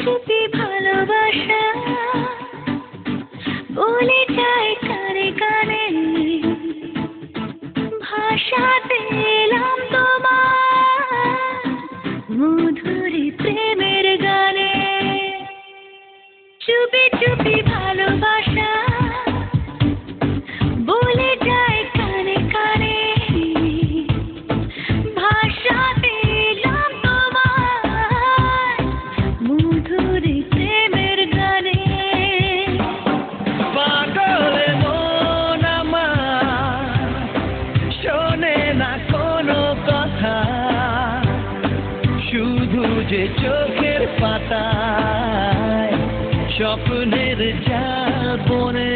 চুপি ভালোবাসা বলে যায় কানে কানে, ভাষা পেলাম তোমার মধুরী প্রেমের গানে। চুপি চুপি ভালোবাসা বলে যায় কানে কানে, ভাষা পেলাম তোমার মধুরী প্রেমের গানে। পাগলে মন আমার শোনে না কোনো কথা, শুধু যে চোখের পাতায় স্বপ্নের জাল বনে।